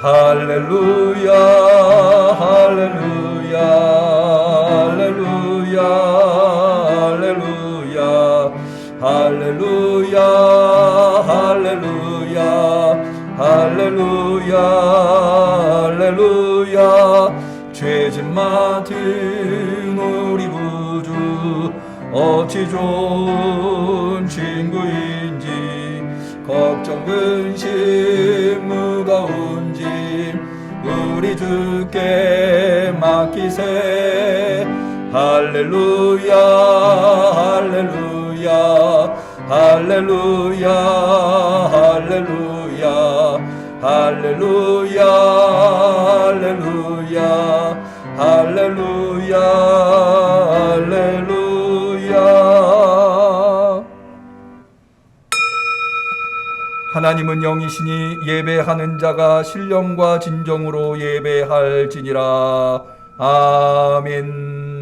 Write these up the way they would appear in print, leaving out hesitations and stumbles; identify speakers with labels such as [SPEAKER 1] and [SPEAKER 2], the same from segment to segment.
[SPEAKER 1] 할렐루야 할렐루야 할렐루야 할렐루야 할렐루야 할렐루야 할렐루야 할렐루야 죄짐 맡은 우리 구주 어찌 좋은 친구인지 걱정 근심 무거운 짐 우리 주께 맡기세 할렐루야 할렐루야 할렐루야 할렐루야 할렐루야 할렐루야 할렐루야 할렐루야. 하나님은 영이시니 예배하는 자가 신령과 진정으로 예배할지니라. 아멘.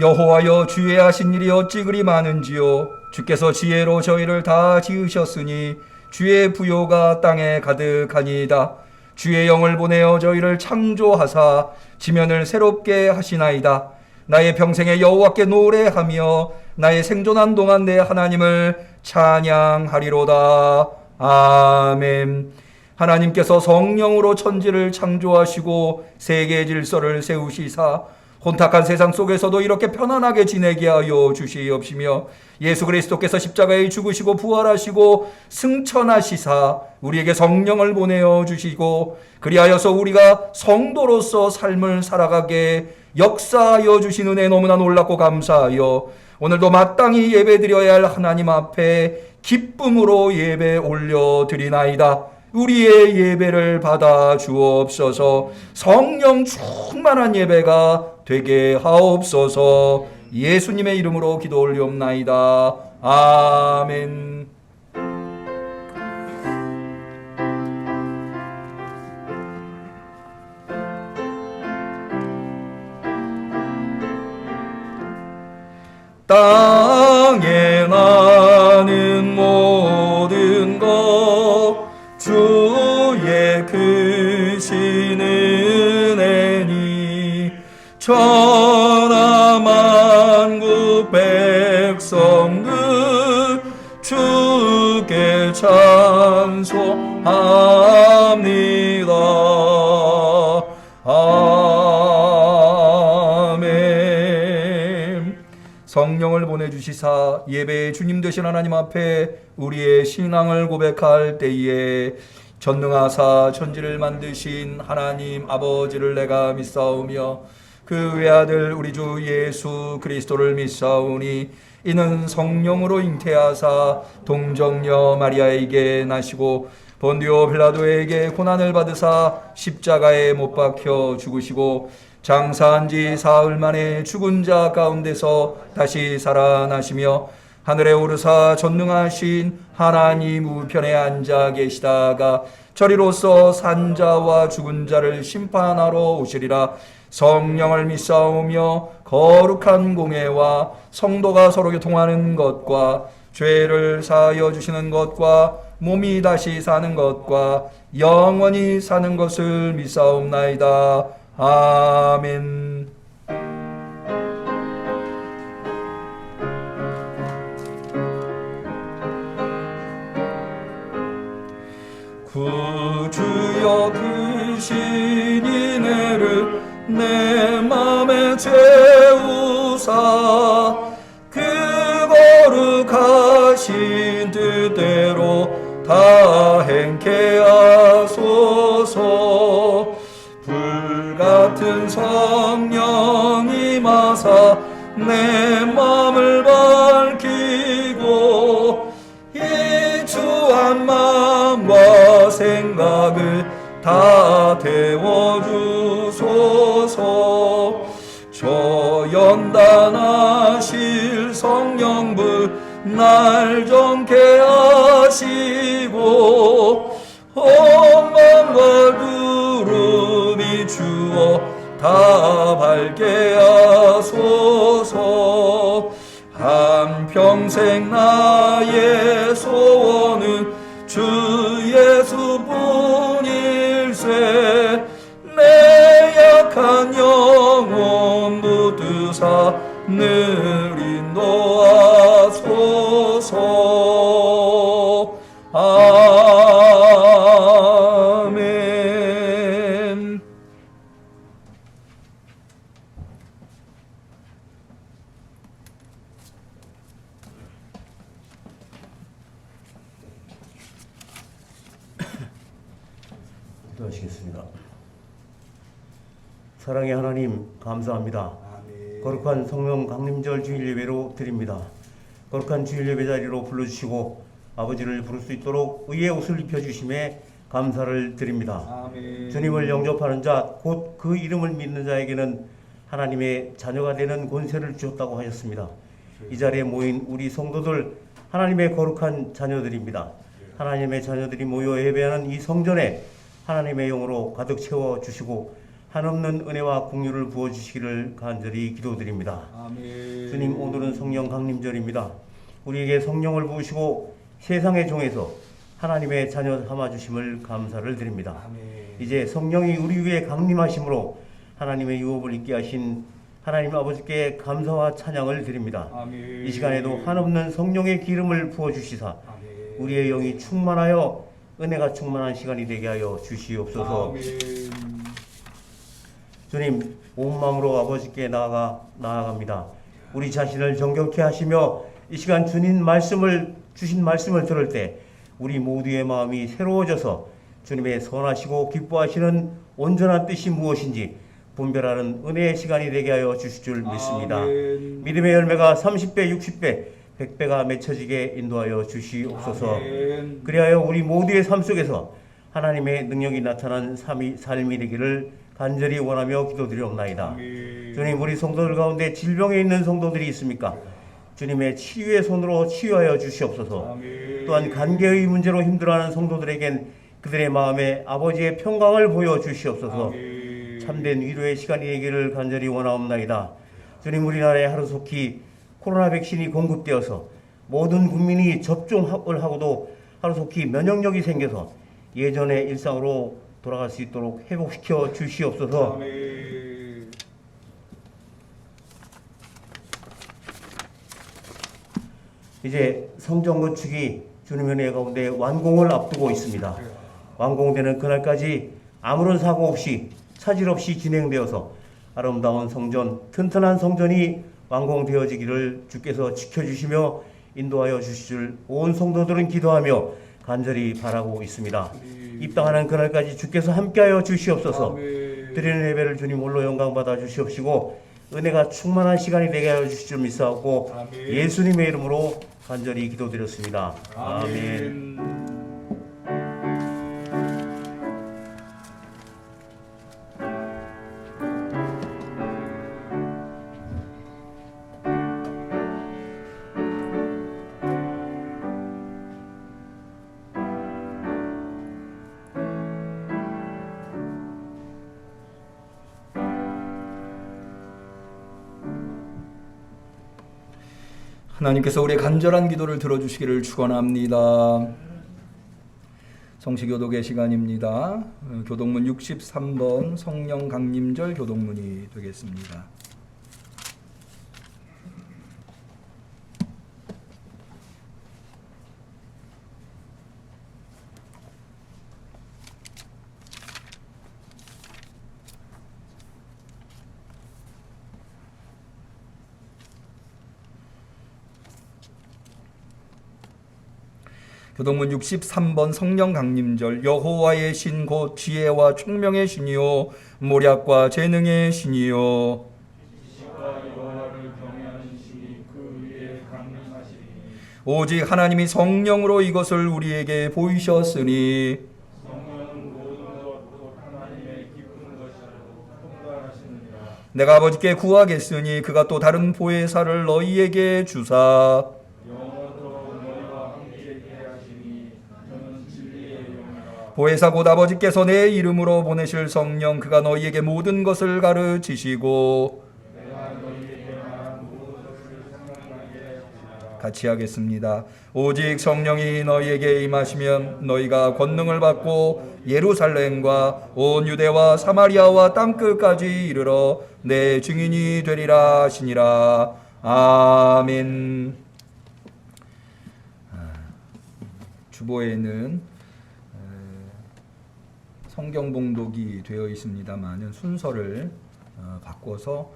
[SPEAKER 1] 여호와여 주의 하신 일이 어찌 그리 많은지요. 주께서 지혜로 저희를 다 지으셨으니 주의 부요가 땅에 가득하니이다. 주의 영을 보내어 저희를 창조하사 지면을 새롭게 하시나이다. 나의 평생에 여호와께 노래하며 나의 생존한 동안 내 하나님을 찬양하리로다. 아멘. 하나님께서 성령으로 천지를 창조하시고 세계 질서를 세우시사 혼탁한 세상 속에서도 이렇게 편안하게 지내게 하여 주시옵시며 예수 그리스도께서 십자가에 죽으시고 부활하시고 승천하시사 우리에게 성령을 보내어 주시고 그리하여서 우리가 성도로서 삶을 살아가게 역사하여 주신 은혜 너무나 놀랍고 감사하여 오늘도 마땅히 예배드려야 할 하나님 앞에 기쁨으로 예배 올려드리나이다. 우리의 예배를 받아 주옵소서. 성령 충만한 예배가 되게 하옵소서. 예수님의 이름으로 기도 올리옵나이다. 아멘. 땅에 나는 모든 것 주의 크신 은혜니 천하 만국 백성들 주께 찬송합니다. 아멘. 성령을 보내주시사 예배의 주님 되신 하나님 앞에 우리의 신앙을 고백할 때에 전능하사 천지를 만드신 하나님 아버지를 내가 믿사오며 그 외아들 우리 주 예수 그리스도를 믿사오니 이는 성령으로 잉태하사 동정녀 마리아에게 나시고 본디오 빌라도에게 고난을 받으사 십자가에 못 박혀 죽으시고 장사한 지 사흘 만에 죽은 자 가운데서 다시 살아나시며 하늘에 오르사 전능하신 하나님 우편에 앉아 계시다가 저리로서 산자와 죽은 자를 심판하러 오시리라. 성령을 믿사오며 거룩한 공회와 성도가 서로 교통하는 것과 죄를 사하여 주시는 것과 몸이 다시 사는 것과 영원히 사는 것을 믿사옵나이다. 아멘. 구주여 크신 은혜를 내 맘에 채우사 그 거룩하신 뜻대로 다 행케 하소서. 불같은 성령 임하사 내 맘을 밝히고 이주한 마음과 생각을 다 태워주소서. 저 연단하신 성령부 날 정케 하시고 험망과 두름이 주어 다 밝게 하소서. 한평생 나의 소원은 주 예수뿐일세. 내 약한 영혼 붙드사 늘 인도하소서. 아멘.
[SPEAKER 2] 기도하시겠습니다. 사랑의 하나님, 감사합니다. 거룩한 성령 강림절 주일 예배로 드립니다. 거룩한 주일 예배 자리로 불러주시고 아버지를 부를 수 있도록 의의 옷을 입혀주심에 감사를 드립니다.
[SPEAKER 1] 아멘.
[SPEAKER 2] 주님을 영접하는 자, 곧 그 이름을 믿는 자에게는 하나님의 자녀가 되는 권세를 주셨다고 하셨습니다. 이 자리에 모인 우리 성도들, 하나님의 거룩한 자녀들입니다. 하나님의 자녀들이 모여 예배하는 이 성전에 하나님의 영으로 가득 채워주시고 한없는 은혜와 공유를 부어주시기를 간절히 기도드립니다.
[SPEAKER 1] 아멘.
[SPEAKER 2] 주님, 오늘은 성령 강림절입니다. 우리에게 성령을 부으시고 세상의 종에서 하나님의 자녀 삼아주심을 감사를 드립니다.
[SPEAKER 1] 아멘.
[SPEAKER 2] 이제 성령이 우리 위에 강림하심으로 하나님의 유업을 있게 하신 하나님 아버지께 감사와 찬양을 드립니다.
[SPEAKER 1] 아멘.
[SPEAKER 2] 이 시간에도 한없는 성령의 기름을 부어주시사
[SPEAKER 1] 아멘.
[SPEAKER 2] 우리의 영이 충만하여 은혜가 충만한 시간이 되게 하여 주시옵소서.
[SPEAKER 1] 아멘.
[SPEAKER 2] 주님, 온 마음으로 아버지께 나아갑니다. 우리 자신을 정결케 하시며 이 시간 주신 말씀을 들을 때 우리 모두의 마음이 새로워져서 주님의 선하시고 기뻐하시는 온전한 뜻이 무엇인지 분별하는 은혜의 시간이 되게 하여 주실 줄 믿습니다.
[SPEAKER 1] 아멘.
[SPEAKER 2] 믿음의 열매가 30배, 60배, 100배가 맺혀지게 인도하여 주시옵소서.
[SPEAKER 1] 아멘.
[SPEAKER 2] 그리하여 우리 모두의 삶 속에서 하나님의 능력이 나타난 삶이 되기를 간절히 원하며 기도드리옵나이다.
[SPEAKER 1] 아멘.
[SPEAKER 2] 주님, 우리 성도들 가운데 질병에 있는 성도들이 있습니까? 주님의 치유의 손으로 치유하여 주시옵소서.
[SPEAKER 1] 아멘.
[SPEAKER 2] 또한 관계의 문제로 힘들어하는 성도들에겐 그들의 마음에 아버지의 평강을 보여주시옵소서.
[SPEAKER 1] 아멘.
[SPEAKER 2] 참된 위로의 시간이 되기를 간절히 원하옵나이다. 주님, 우리나라에 하루속히 코로나 백신이 공급되어서 모든 국민이 접종을 하고도 하루속히 면역력이 생겨서 예전의 일상으로 돌아갈 수 있도록 회복시켜 주시옵소서.
[SPEAKER 1] 아멘.
[SPEAKER 2] 이제 성전 건축이 주님의 은혜 가운데 완공을 앞두고 있습니다. 완공되는 그날까지 아무런 사고 없이 차질 없이 진행되어서 아름다운 성전, 튼튼한 성전이 완공되어지기를 주께서 지켜주시며 인도하여 주실 줄 온 성도들은 기도하며 간절히 바라고 있습니다. 입당하는 그날까지 주께서 함께하여 주시옵소서.
[SPEAKER 1] 아멘.
[SPEAKER 2] 드리는 예배를 주님 홀로 영광받아 주시옵시고 은혜가 충만한 시간이 되게 하여 주실 줄 믿사옵고
[SPEAKER 1] 아멘.
[SPEAKER 2] 예수님의 이름으로 간절히 기도드렸습니다. 아멘.
[SPEAKER 1] 하나님께서 우리의 간절한 기도를 들어주시기를 축원합니다. 성시교독의 시간입니다. 교독문 63번 성령 강림절 교독문이 되겠습니다. 교독문 63번 성령 강림절. 여호와의 신 곧 지혜와 총명의 신이요 모략과 재능의 신이요 오직 하나님이 성령으로 이것을 우리에게 보이셨으니 내가 아버지께 구하겠으니 그가 또 다른 보혜사를 너희에게 주사 보혜사 곧 아버지께서 내 이름으로 보내실 성령 그가 너희에게 모든 것을 가르치시고 같이 하겠습니다. 오직 성령이 너희에게 임하시면 너희가 권능을 받고 예루살렘과 온 유대와 사마리아와 땅끝까지 이르러 내 증인이 되리라 하시니라. 아멘. 주보에는 성경 봉독이 되어 있습니다만은 순서를 바꿔서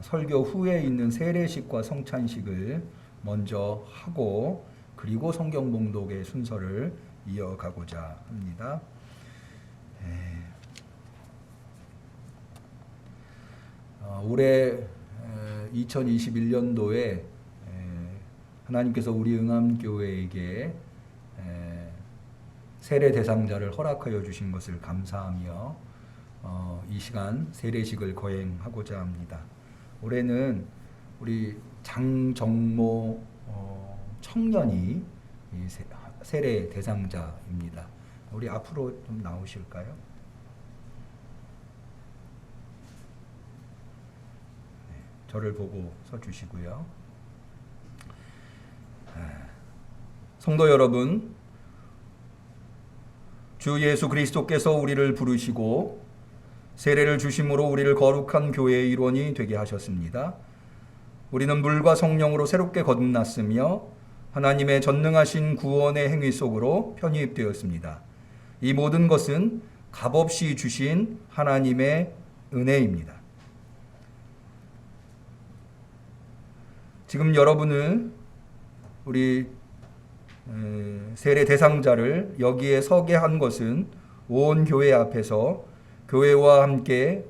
[SPEAKER 1] 설교 후에 있는 세례식과 성찬식을 먼저 하고 그리고 성경 봉독의 순서를 이어가고자 합니다. 올해 2021년도에 하나님께서 우리 응암교회에게 세례 대상자를 허락하여 주신 것을 감사하며 이 시간 세례식을 거행하고자 합니다. 올해는 우리 장정모 청년이 세례 대상자입니다. 우리 앞으로 좀 나오실까요? 네, 저를 보고 서주시고요. 성도 여러분, 주 예수 그리스도께서 우리를 부르시고 세례를 주심으로 우리를 거룩한 교회의 일원이 되게 하셨습니다. 우리는 물과 성령으로 새롭게 거듭났으며 하나님의 전능하신 구원의 행위 속으로 편입되었습니다. 이 모든 것은 값없이 주신 하나님의 은혜입니다. 지금 여러분을 우리 세례 대상자를 여기에 서게 한 것은 온 교회 앞에서 교회와 함께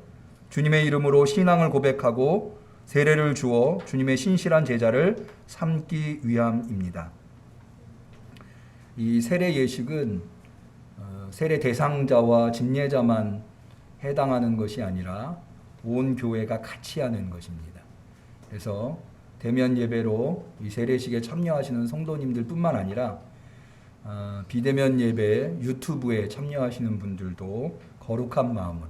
[SPEAKER 1] 주님의 이름으로 신앙을 고백하고 세례를 주어 주님의 신실한 제자를 삼기 위함입니다. 이 세례 예식은 세례 대상자와 진예자만 해당하는 것이 아니라 온 교회가 같이 하는 것입니다. 그래서 대면 예배로 이 세례식에 참여하시는 성도님들 뿐만 아니라 비대면 예배 유튜브에 참여하시는 분들도 거룩한 마음으로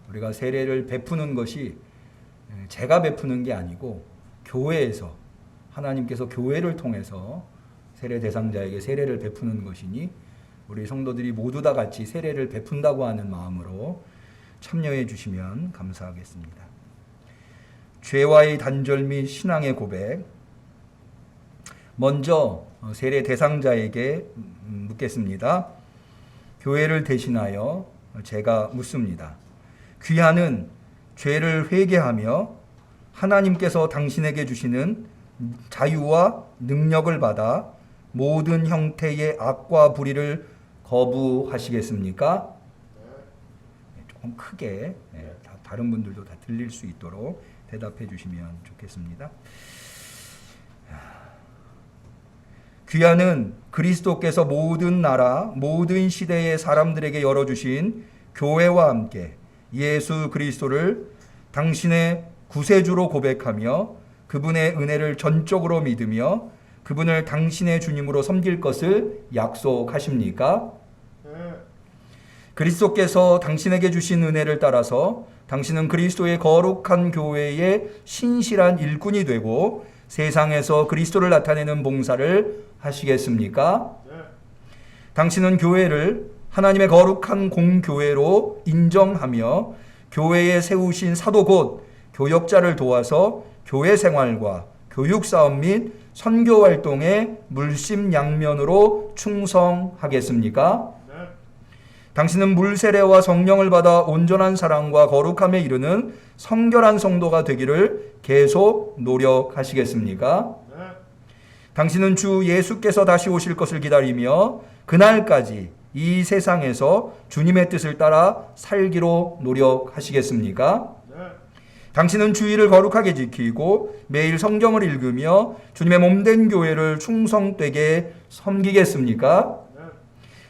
[SPEAKER 1] 우리가 세례를 베푸는 것이 제가 베푸는 게 아니고 교회에서 하나님께서 교회를 통해서 세례 대상자에게 세례를 베푸는 것이니 우리 성도들이 모두 다 같이 세례를 베푼다고 하는 마음으로 참여해 주시면 감사하겠습니다. 죄와의 단절 및 신앙의 고백. 먼저 세례 대상자에게 묻겠습니다. 교회를 대신하여 제가 묻습니다. 귀하는 죄를 회개하며 하나님께서 당신에게 주시는 자유와 능력을 받아 모든 형태의 악과 불의를 거부하시겠습니까? 조금 크게 다른 분들도 다 들릴 수 있도록 대답해 주시면 좋겠습니다. 귀하는 그리스도께서 모든 나라, 모든 시대의 사람들에게 열어주신 교회와 함께 예수 그리스도를 당신의 구세주로 고백하며 그분의 은혜를 전적으로 믿으며 그분을 당신의 주님으로 섬길 것을 약속하십니까? 그리스도께서 당신에게 주신 은혜를 따라서 당신은 그리스도의 거룩한 교회의 신실한 일꾼이 되고 세상에서 그리스도를 나타내는 봉사를 하시겠습니까? 당신은 교회를 하나님의 거룩한 공교회로 인정하며 교회에 세우신 사도 곧 교역자를 도와서 교회 생활과 교육 사업 및 선교 활동에 물심양면으로 충성하겠습니까? 당신은 물세례와 성령을 받아 온전한 사랑과 거룩함에 이르는 성결한 성도가 되기를 계속 노력하시겠습니까? 당신은 주 예수께서 다시 오실 것을 기다리며 그날까지 이 세상에서 주님의 뜻을 따라 살기로 노력하시겠습니까? 당신은 주일을 거룩하게 지키고 매일 성경을 읽으며 주님의 몸된 교회를 충성되게 섬기겠습니까?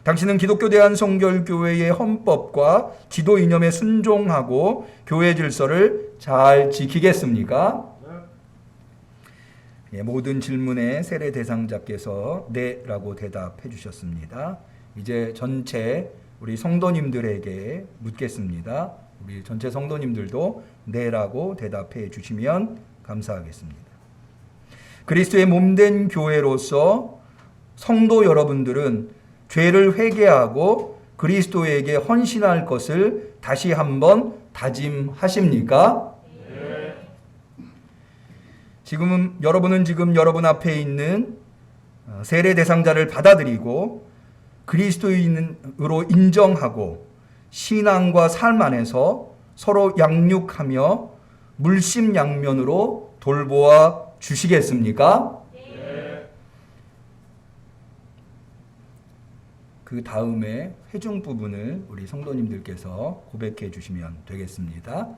[SPEAKER 1] 당신은 기독교 대한성결교회의 헌법과 지도 이념에 순종하고 교회 질서를 잘 지키겠습니까? 예, 모든 질문에 세례 대상자께서 네라고 대답해 주셨습니다. 이제 전체 우리 성도님들에게 묻겠습니다. 우리 전체 성도님들도 네라고 대답해 주시면 감사하겠습니다. 그리스도의 몸된 교회로서 성도 여러분들은 죄를 회개하고 그리스도에게 헌신할 것을 다시 한번 다짐하십니까? 네. 여러분은 지금 여러분 앞에 있는 세례 대상자를 받아들이고 그리스도인으로 인정하고 신앙과 삶 안에서 서로 양육하며 물심양면으로 돌보아 주시겠습니까? 네. 그 다음에 회중 부분을 우리 성도님들께서 고백해 주시면 되겠습니다.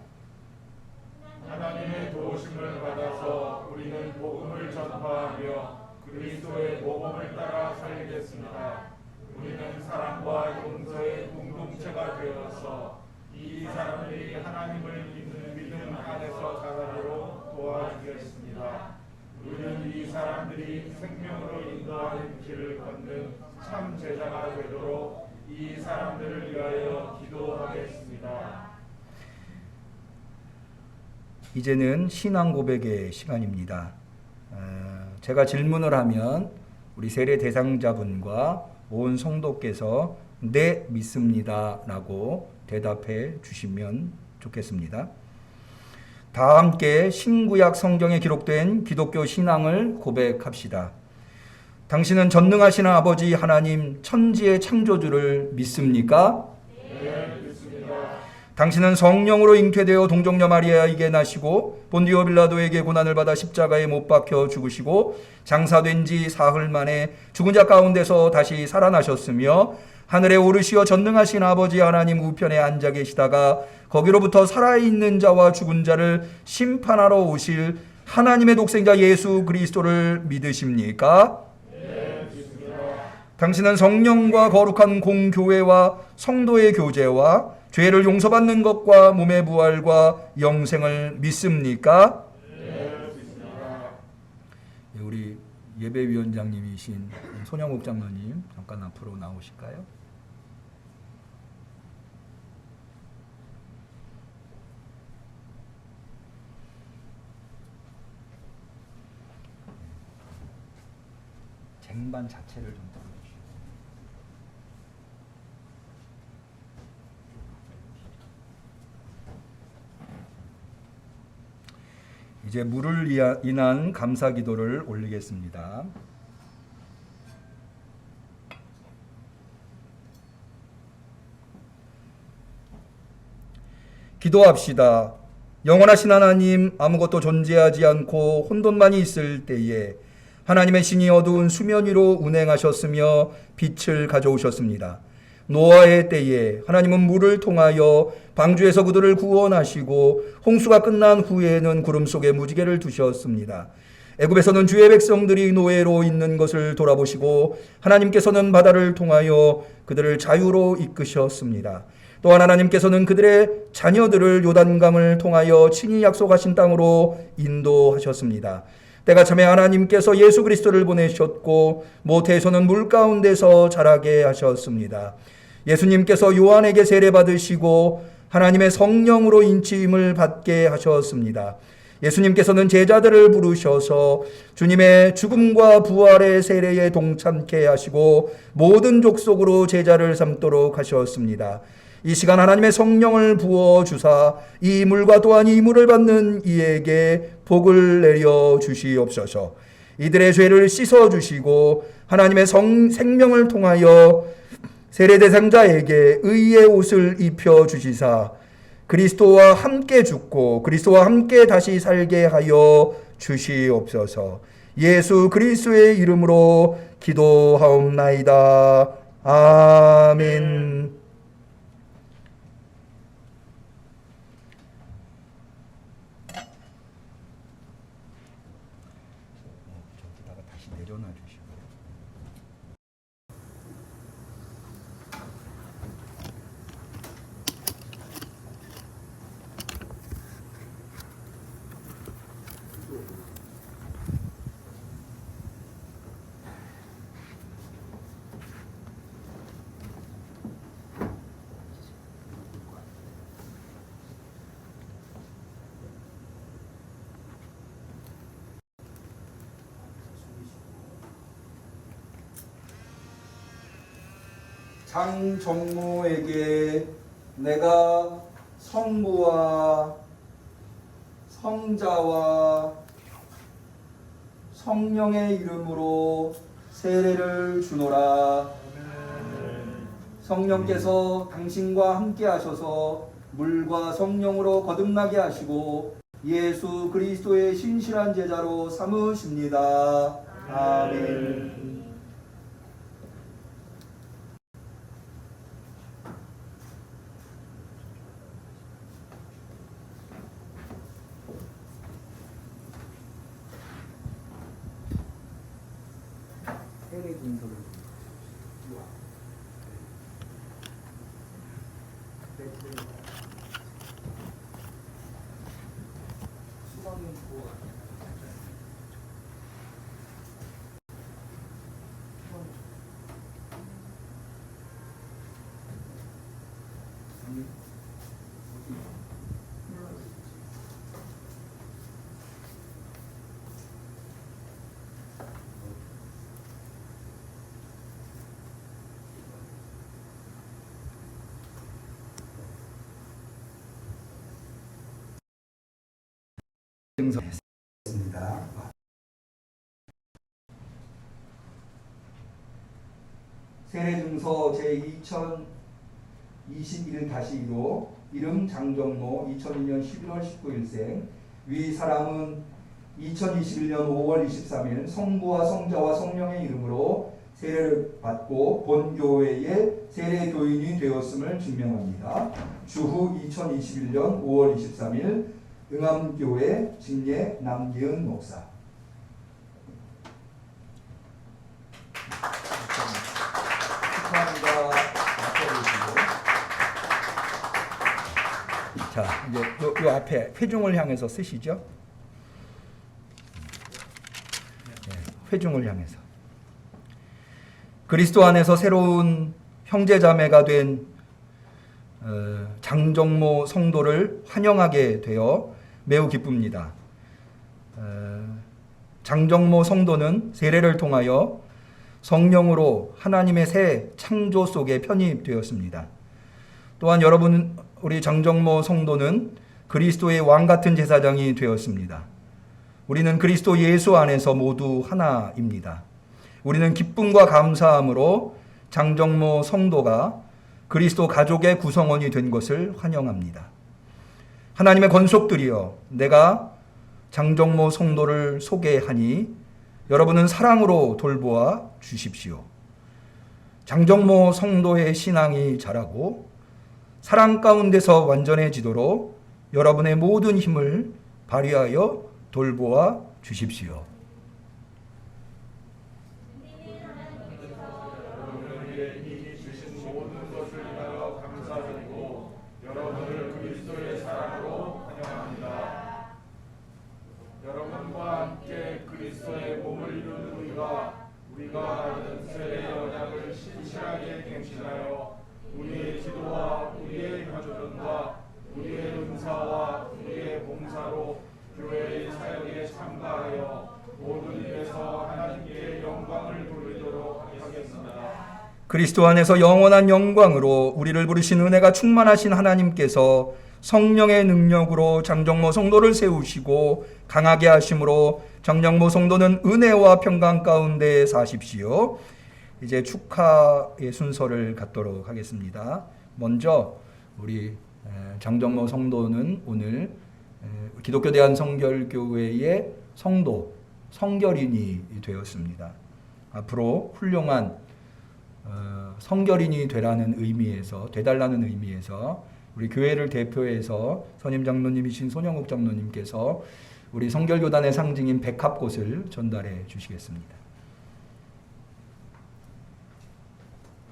[SPEAKER 3] 하나님의 도우심을 받아서 우리는 복음을 전파하며 그리스도의 복음을 따라 살겠습니다. 우리는 사랑과 용서의 공동체가 되어서 이 사람들이 하나님을 믿는 믿음 안에서 자라도록 도와주겠습니다. 우리는 이 사람들이 생명으로 인도하는 길을 걷는 참 제자가 되도록 이 사람들을 위하여 기도하겠습니다.
[SPEAKER 1] 이제는 신앙 고백의 시간입니다. 제가 질문을 하면 우리 세례 대상자분과 온 성도께서 네, 믿습니다 라고 대답해 주시면 좋겠습니다. 다 함께 신구약 성경에 기록된 기독교 신앙을 고백합시다. 당신은 전능하신 아버지 하나님 천지의 창조주를 믿습니까?
[SPEAKER 3] 네, 믿습니다.
[SPEAKER 1] 당신은 성령으로 잉태되어 동정녀 마리아에게 나시고 본디오 빌라도에게 고난을 받아 십자가에 못 박혀 죽으시고 장사된 지 사흘 만에 죽은 자 가운데서 다시 살아나셨으며 하늘에 오르시어 전능하신 아버지 하나님 우편에 앉아 계시다가 거기로부터 살아있는 자와 죽은 자를 심판하러 오실 하나님의 독생자 예수 그리스도를 믿으십니까?
[SPEAKER 3] 네, 믿습니다.
[SPEAKER 1] 당신은 성령과 거룩한 공교회와 성도의 교제와 죄를 용서받는 것과 몸의 부활과 영생을 믿습니까?
[SPEAKER 3] 네, 믿습니다.
[SPEAKER 1] 우리 예배위원장님이신 손영옥 장로님 잠깐 앞으로 나오실까요? 쟁반 자체를 좀 들어주시고. 이제 물을 인한 감사 기도를 올리겠습니다. 기도합시다. 영원하신 하나님, 아무것도 존재하지 않고 혼돈만이 있을 때에 하나님의 신이 어두운 수면 위로 운행하셨으며 빛을 가져오셨습니다. 노아의 때에 하나님은 물을 통하여 방주에서 그들을 구원하시고 홍수가 끝난 후에는 구름 속에 무지개를 두셨습니다. 애굽에서는 주의 백성들이 노예로 있는 것을 돌아보시고 하나님께서는 바다를 통하여 그들을 자유로 이끄셨습니다. 또한 하나님께서는 그들의 자녀들을 요단강을 통하여 친히 약속하신 땅으로 인도하셨습니다. 때가 참에 하나님께서 예수 그리스도를 보내셨고 모태에서는 물 가운데서 자라게 하셨습니다. 예수님께서 요한에게 세례받으시고 하나님의 성령으로 인치임을 받게 하셨습니다. 예수님께서는 제자들을 부르셔서 주님의 죽음과 부활의 세례에 동참케 하시고 모든 족속으로 제자를 삼도록 하셨습니다. 이 시간 하나님의 성령을 부어주사 이 물과 또한 이 물을 받는 이에게 복을 내려 주시옵소서. 이들의 죄를 씻어주시고 하나님의 생명을 통하여 세례 대상자에게 의의 옷을 입혀주시사 그리스도와 함께 죽고 그리스도와 함께 다시 살게 하여 주시옵소서. 예수 그리스도의 이름으로 기도하옵나이다. 아멘. 저기다가 다시 내려놔 주시고요. 장정모에게 내가 성부와 성자와 성령의 이름으로 세례를 주노라. 성령께서 당신과 함께 하셔서 물과 성령으로 거듭나게 하시고 예수 그리스도의 신실한 제자로 삼으십니다. 아멘. 세례 증서를 증서했습니다. 세례증서 제2021-2로 이름 장정모 2002년 11월 19일생 위 사람은 2021년 5월 23일 성부와 성자와 성령의 이름으로 세례를 받고 본교회의 세례교인이 되었음을 증명합니다. 주후 2021년 5월 23일 응암교회 직례 남기은 목사. 축하합니다. 자, 이제 요 앞에 회중을 향해서 쓰시죠. 네, 회중을 향해서. 그리스도 안에서 새로운 형제자매가 된 장정모 성도를 환영하게 되어 매우 기쁩니다. 장정모 성도는 세례를 통하여 성령으로 하나님의 새 창조 속에 편입되었습니다. 또한 여러분, 우리 장정모 성도는 그리스도의 왕 같은 제사장이 되었습니다. 우리는 그리스도 예수 안에서 모두 하나입니다. 우리는 기쁨과 감사함으로 장정모 성도가 그리스도 가족의 구성원이 된 것을 환영합니다. 하나님의 권속들이여, 내가 장정모 성도를 소개하니 여러분은 사랑으로 돌보아 주십시오. 장정모 성도의 신앙이 자라고 사랑 가운데서 완전해지도록 여러분의 모든 힘을 발휘하여 돌보아 주십시오.
[SPEAKER 3] 우리가 받은 세례의 언약을 신실하게 갱신하여 우리의 기도와 우리의 교전과 우리의 은사와 우리의 봉사로 교회의 사역에 참가하여 모든 일에서 하나님께 영광을 돌리도록 하겠습니다.
[SPEAKER 1] 그리스도 안에서 영원한 영광으로 우리를 부르신 은혜가 충만하신 하나님께서 성령의 능력으로 장정모 성도를 세우시고 강하게 하심으로 장정모 성도는 은혜와 평강 가운데 사십시오. 이제 축하의 순서를 갖도록 하겠습니다. 먼저 우리 장정모 성도는 오늘 기독교 대한성결교회의 성도, 성결인이 되었습니다. 앞으로 훌륭한 성결인이 되달라는 의미에서 우리 교회를 대표해서 선임 장로님이신 손영욱 장로님께서 우리 성결교단의 상징인 백합꽃을 전달해 주시겠습니다.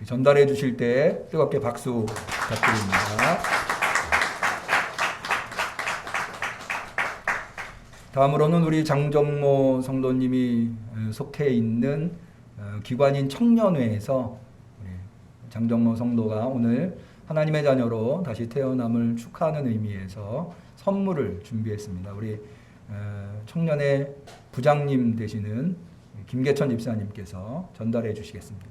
[SPEAKER 1] 전달해 주실 때 뜨겁게 박수 부탁드립니다. 다음으로는 우리 장정모 성도님이 속해 있는 기관인 청년회에서 장정모 성도가 오늘 하나님의 자녀로 다시 태어남을 축하하는 의미에서 선물을 준비했습니다. 우리 청년의 부장님 되시는 김계천 집사님께서 전달해 주시겠습니다.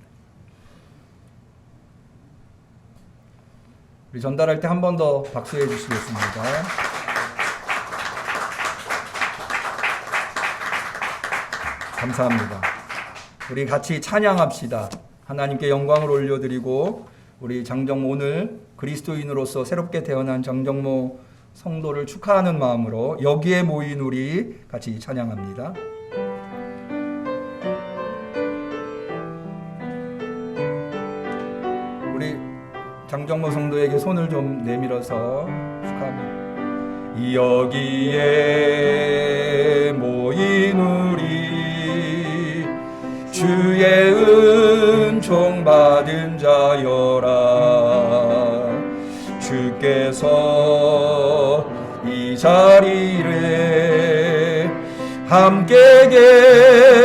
[SPEAKER 1] 우리 전달할 때 한 번 더 박수해 주시겠습니다. 감사합니다. 우리 같이 찬양합시다. 하나님께 영광을 올려드리고 우리 장정모 오늘 그리스도인으로서 새롭게 태어난 장정모 성도를 축하하는 마음으로 여기에 모인 우리 같이 찬양합니다. 우리 장정모 성도에게 손을 좀 내밀어서 축하합니다. 여기에 모인 우리 주의 은총 받은 자여라. 주께서 이 자리를 함께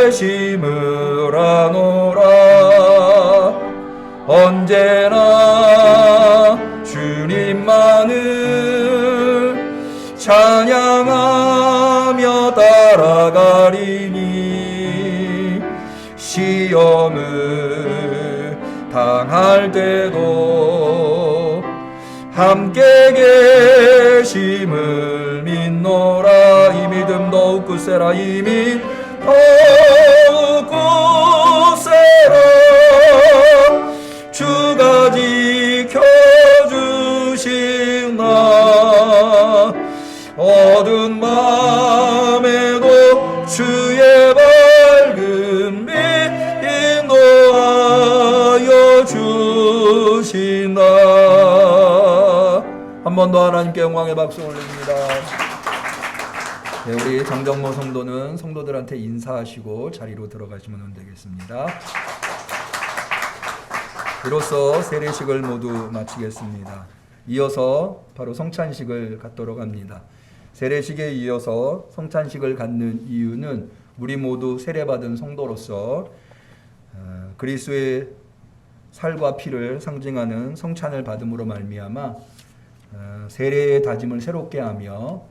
[SPEAKER 1] 계심을 아노라. 언제나 주님만을 찬양하며 따라가리니 시험을 당할 때도 함께 계심을 믿노라. 이 믿음 더욱 굳세라. 이 믿음 더욱 굳세라. 주가 지켜주신 나 어두운 밤에도 주의 밝은 빛 인도하여 주신다. 한 번 더 하나님께 영광의 박수 올립니다. 네, 우리 장정모 성도는 성도들한테 인사하시고 자리로 들어가시면 되겠습니다. 이로써 세례식을 모두 마치겠습니다. 이어서 바로 성찬식을 갖도록 합니다. 세례식에 이어서 성찬식을 갖는 이유는 우리 모두 세례받은 성도로서 그리스도의 살과 피를 상징하는 성찬을 받음으로 말미암아 세례의 다짐을 새롭게 하며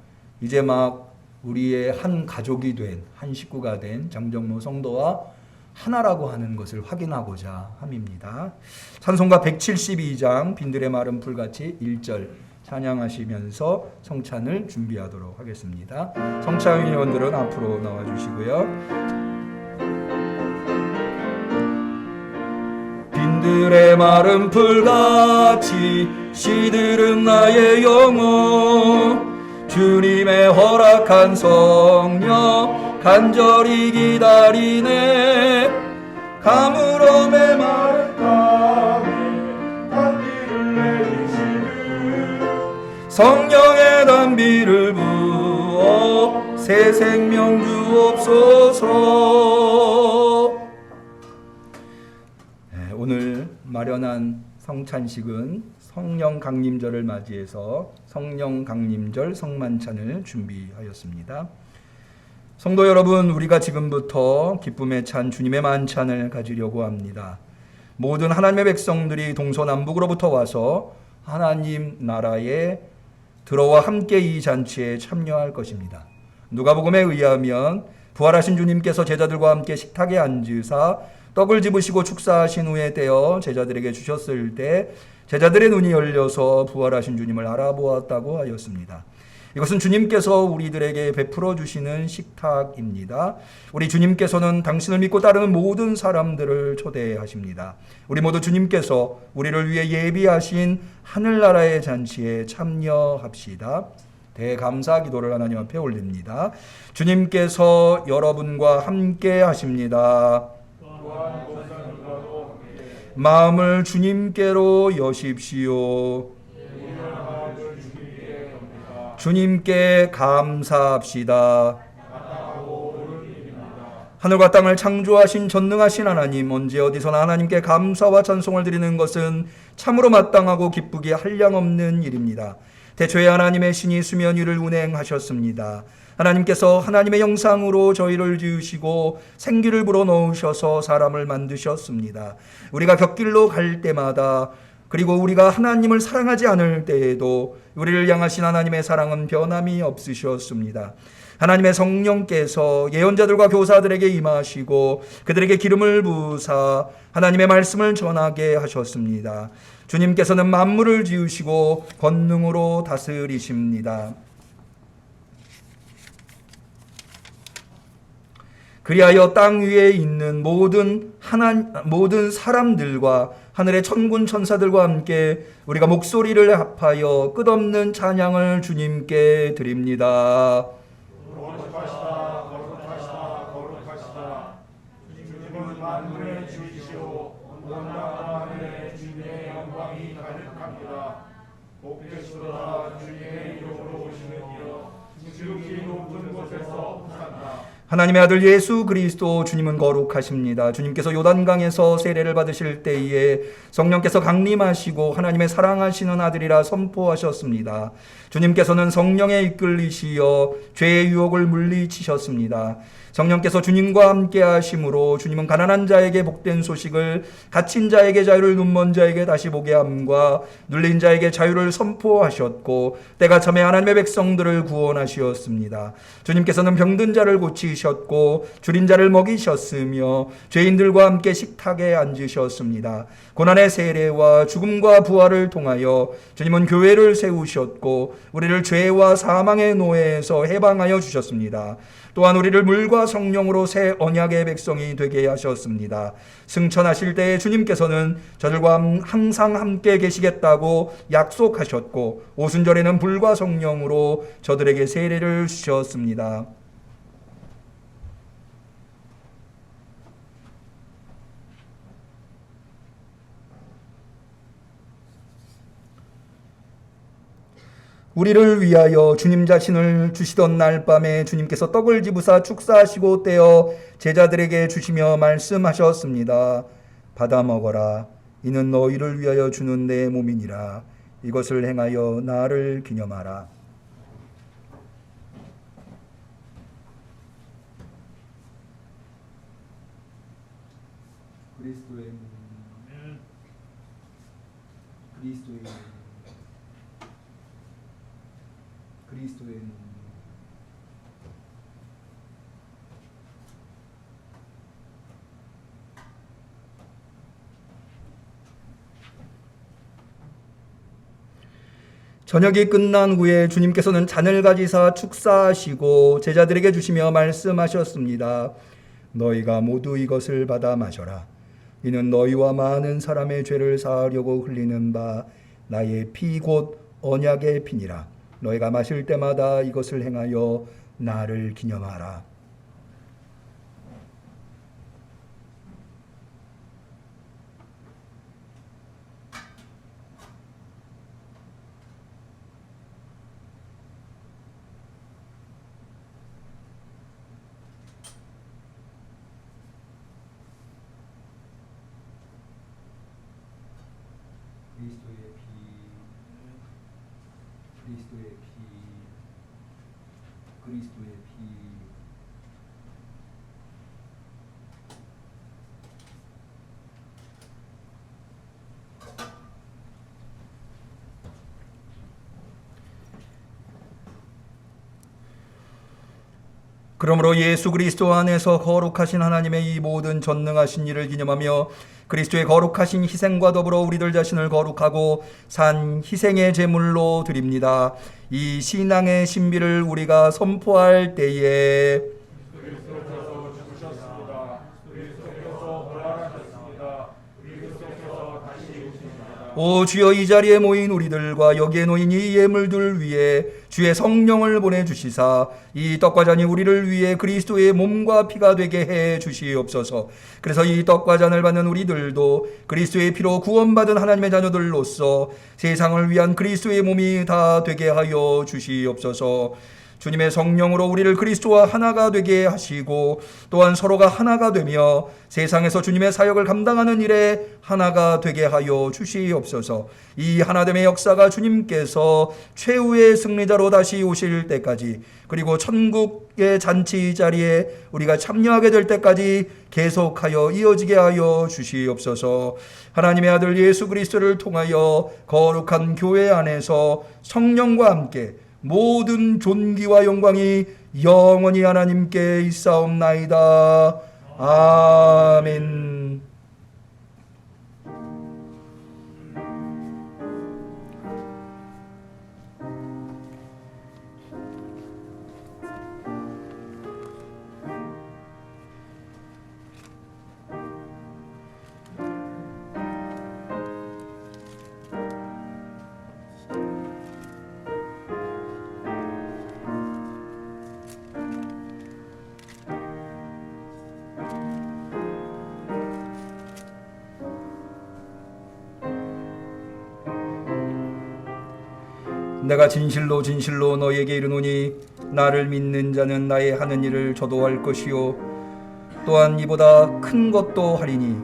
[SPEAKER 1] 이제 막 우리의 한 가족이 된, 한 식구가 된 장정모 성도와 하나라고 하는 것을 확인하고자 함입니다. 찬송가 172장 빈들의 마른 풀같이 1절 찬양하시면서 성찬을 준비하도록 하겠습니다. 성찬위원들은 앞으로 나와주시고요. 빈들의 마른 풀같이 시들은 나의 영혼 주님의 허락한 성령 간절히 기다리네. 가물어 메마른 땅에 단비를 내리시는 성령의 단비를 부어 새 생명 주옵소서. 오늘 마련한 성찬식은 성령 강림절을 맞이해서 성령 강림절 성만찬을 준비하였습니다. 성도 여러분, 우리가 지금부터 기쁨에 찬 주님의 만찬을 가지려고 합니다. 모든 하나님의 백성들이 동서남북으로부터 와서 하나님 나라에 들어와 함께 이 잔치에 참여할 것입니다. 누가복음에 의하면 부활하신 주님께서 제자들과 함께 식탁에 앉으사 떡을 집으시고 축사하신 후에 떼어 제자들에게 주셨을 때 제자들의 눈이 열려서 부활하신 주님을 알아보았다고 하였습니다. 이것은 주님께서 우리들에게 베풀어 주시는 식탁입니다. 우리 주님께서는 당신을 믿고 따르는 모든 사람들을 초대하십니다. 우리 모두 주님께서 우리를 위해 예비하신 하늘나라의 잔치에 참여합시다. 대감사 기도를 하나님 앞에 올립니다. 주님께서 여러분과 함께 하십니다. 마음을 주님께로 여십시오. 주님께 감사합시다. 하늘과 땅을 창조하신 전능하신 하나님, 언제 어디서나 하나님께 감사와 찬송을 드리는 것은 참으로 마땅하고 기쁘기에 한량없는 일입니다. 태초에 하나님의 신이 수면 위를 운행하셨습니다. 하나님께서 하나님의 형상으로 저희를 지으시고 생기를 불어넣으셔서 사람을 만드셨습니다. 우리가 곁길로 갈 때마다 그리고 우리가 하나님을 사랑하지 않을 때에도 우리를 향하신 하나님의 사랑은 변함이 없으셨습니다. 하나님의 성령께서 예언자들과 교사들에게 임하시고 그들에게 기름을 부으사 하나님의 말씀을 전하게 하셨습니다. 주님께서는 만물을 지으시고 권능으로 다스리십니다. 그리하여 땅 위에 있는 모든 사람들과 하늘의 천군 천사들과 함께 우리가 목소리를 합하여 끝없는 찬양을 주님께 드립니다.
[SPEAKER 3] 거룩하시다 거룩하시다 거룩하시다. 주님은 만물을 지으시오 온 나라 하늘에 주님의 영광이 가득합니다. 복되시도다 주님의 이름으로 오시는 이여 지극히 높은 곳에서 호산나.
[SPEAKER 1] 하나님의 아들 예수 그리스도 주님은 거룩하십니다. 주님께서 요단강에서 세례를 받으실 때에 성령께서 강림하시고 하나님의 사랑하시는 아들이라 선포하셨습니다. 주님께서는 성령에 이끌리시어 죄의 유혹을 물리치셨습니다. 성령께서 주님과 함께 하심으로 주님은 가난한 자에게 복된 소식을, 갇힌 자에게 자유를, 눈먼 자에게 다시 보게 함과 눌린 자에게 자유를 선포하셨고 때가 참에 하나님의 백성들을 구원하시었습니다. 주님께서는 병든 자를 고치셨고 줄인 자를 먹이셨으며 죄인들과 함께 식탁에 앉으셨습니다. 고난의 세례와 죽음과 부활을 통하여 주님은 교회를 세우셨고 우리를 죄와 사망의 노예에서 해방하여 주셨습니다. 또한 우리를 물과 성령으로 새 언약의 백성이 되게 하셨습니다. 승천하실 때에 주님께서는 저들과 항상 함께 계시겠다고 약속하셨고 오순절에는 불과 성령으로 저들에게 세례를 주셨습니다. 우리를 위하여 주님 자신을 주시던 날 밤에 주님께서 떡을 집으사 축사하시고 떼어 제자들에게 주시며 말씀하셨습니다. 받아 먹어라. 이는 너희를 위하여 주는 내 몸이니라. 이것을 행하여 나를 기념하라. 그리스도의 몸, 그리스도의 몸, 그리스도의 몸. 저녁이 끝난 후에 주님께서는 잔을 가지사 축사하시고 제자들에게 주시며 말씀하셨습니다. 너희가 모두 이것을 받아 마셔라. 이는 너희와 많은 사람의 죄를 사하려고 흘리는 바 나의 피 곧 언약의 피니라. 너희가 마실 때마다 이것을 행하여 나를 기념하라. 그리스도의 피, 그리스도의 피, 그리스도의 피. 그러므로 예수 그리스도 안에서 거룩하신 하나님의 이 모든 전능하신 일을 기념하며 그리스도의 거룩하신 희생과 더불어 우리들 자신을 거룩하고 산 희생의 제물로 드립니다. 이 신앙의 신비를 우리가 선포할 때에
[SPEAKER 3] 그리스도께서 죽으셨습니다. 그리스도께서 부활하셨습니다. 그리스도께서 다시 오십니다.
[SPEAKER 1] 오 주여, 이 자리에 모인 우리들과 여기에 놓인 이 예물들 위에 주의 성령을 보내주시사 이 떡과 잔이 우리를 위해 그리스도의 몸과 피가 되게 해 주시옵소서. 그래서 이 떡과 잔을 받는 우리들도 그리스도의 피로 구원받은 하나님의 자녀들로서 세상을 위한 그리스도의 몸이 다 되게 하여 주시옵소서. 주님의 성령으로 우리를 그리스도와 하나가 되게 하시고 또한 서로가 하나가 되며 세상에서 주님의 사역을 감당하는 일에 하나가 되게 하여 주시옵소서. 이 하나됨의 역사가 주님께서 최후의 승리자로 다시 오실 때까지, 그리고 천국의 잔치 자리에 우리가 참여하게 될 때까지 계속하여 이어지게 하여 주시옵소서. 하나님의 아들 예수 그리스도를 통하여 거룩한 교회 안에서 성령과 함께 모든 존귀와 영광이 영원히 하나님께 있사옵나이다. 아멘. 내가 진실로 진실로 너희에게 이르노니 나를 믿는 자는 나의 하는 일을 저도 할 것이요 또한 이보다 큰 것도 하리니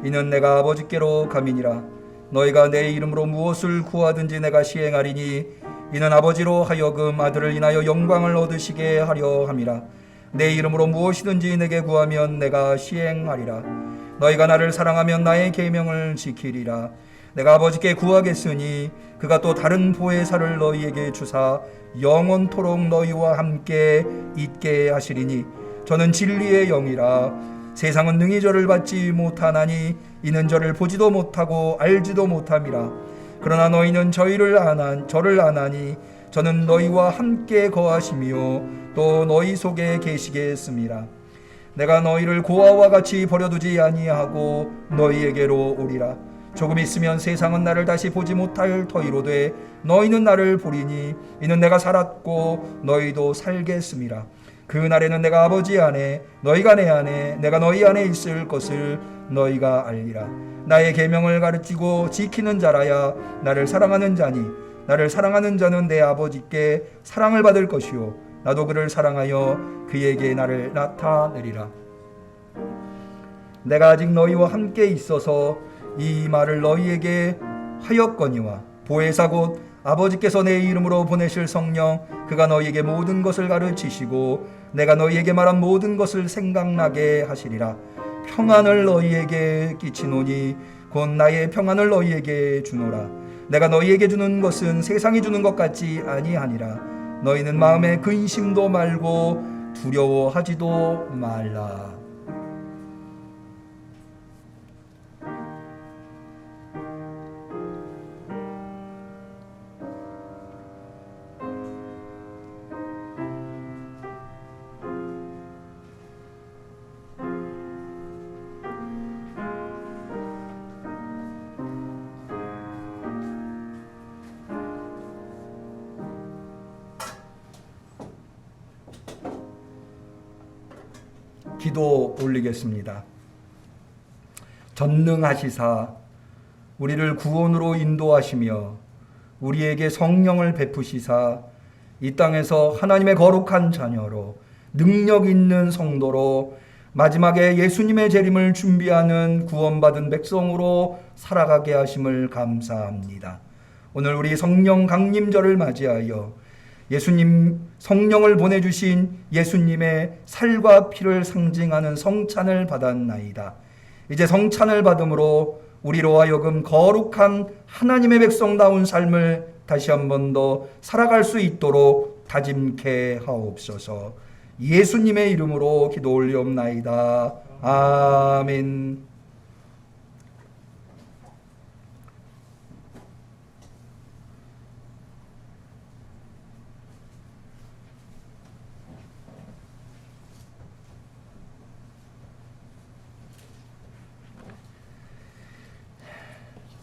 [SPEAKER 1] 이는 내가 아버지께로 감이니라. 너희가 내 이름으로 무엇을 구하든지 내가 시행하리니 이는 아버지로 하여금 아들을 인하여 영광을 얻으시게 하려 함이라. 내 이름으로 무엇이든지 내게 구하면 내가 시행하리라. 너희가 나를 사랑하면 나의 계명을 지키리라. 내가 아버지께 구하겠으니 그가 또 다른 보혜사를 너희에게 주사 영원토록 너희와 함께 있게 하시리니 저는 진리의 영이라. 세상은 능히 저를 받지 못하나니 이는 저를 보지도 못하고 알지도 못함이라. 그러나 너희는 저를 아나니 저는 너희와 함께 거하시며 또 너희 속에 계시겠습니다. 내가 너희를 고아와 같이 버려두지 아니하고 너희에게로 오리라. 조금 있으면 세상은 나를 다시 보지 못할 터이로되 너희는 나를 보리니 이는 내가 살았고 너희도 살겠음이라. 그 날에는 내가 아버지 안에 너희가 내 안에 내가 너희 안에 있을 것을 너희가 알리라. 나의 계명을 가르치고 지키는 자라야 나를 사랑하는 자니 나를 사랑하는 자는 내 아버지께 사랑을 받을 것이요 나도 그를 사랑하여 그에게 나를 나타내리라. 내가 아직 너희와 함께 있어서 이 말을 너희에게 하였거니와 보혜사 곧 아버지께서 내 이름으로 보내실 성령 그가 너희에게 모든 것을 가르치시고 내가 너희에게 말한 모든 것을 생각나게 하시리라. 평안을 너희에게 끼치노니 곧 나의 평안을 너희에게 주노라. 내가 너희에게 주는 것은 세상이 주는 것 같지 아니하니라. 너희는 마음에 근심도 말고 두려워하지도 말라. 기도 올리겠습니다. 전능하시사 우리를 구원으로 인도하시며 우리에게 성령을 베푸시사 이 땅에서 하나님의 거룩한 자녀로 능력 있는 성도로 마지막에 예수님의 재림을 준비하는 구원받은 백성으로 살아가게 하심을 감사합니다. 오늘 우리 성령 강림절을 맞이하여 예수님 성령을 보내주신 예수님의 살과 피를 상징하는 성찬을 받았나이다. 이제 성찬을 받음으로 우리로 하여금 거룩한 하나님의 백성다운 삶을 다시 한 번 더 살아갈 수 있도록 다짐케 하옵소서. 예수님의 이름으로 기도 올리옵나이다. 아멘.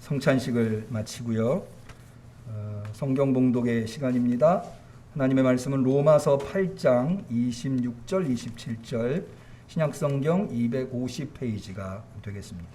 [SPEAKER 1] 성찬식을 마치고요. 성경 봉독의 시간입니다. 하나님의 말씀은 로마서 8장 26절 27절 신약성경 250페이지가 되겠습니다.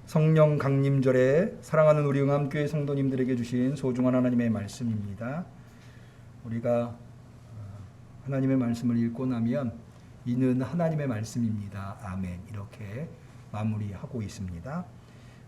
[SPEAKER 1] 성령 강림절에 사랑하는 우리 응암교회 성도님들에게 주신 소중한 하나님의 말씀입니다. 우리가 하나님의 말씀을 읽고 나면 이는 하나님의 말씀입니다. 아멘. 이렇게 마무리하고 있습니다.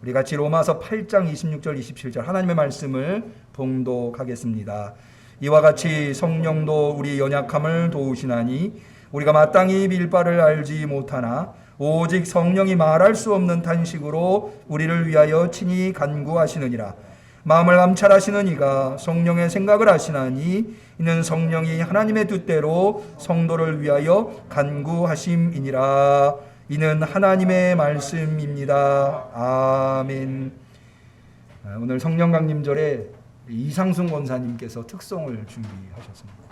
[SPEAKER 1] 우리 같이 로마서 8장 26절 27절 하나님의 말씀을 봉독하겠습니다. 이와 같이 성령도 우리 연약함을 도우시나니 우리가 마땅히 빌 바를 알지 못하나 오직 성령이 말할 수 없는 탄식으로 우리를 위하여 친히 간구하시느니라. 마음을 감찰하시는 이가 성령의 생각을 하시나니 이는 성령이 하나님의 뜻대로 성도를 위하여 간구하심이니라. 이는 하나님의 말씀입니다. 아멘. 오늘 성령 강림절에 이상순 권사님께서 특송을 준비하셨습니다.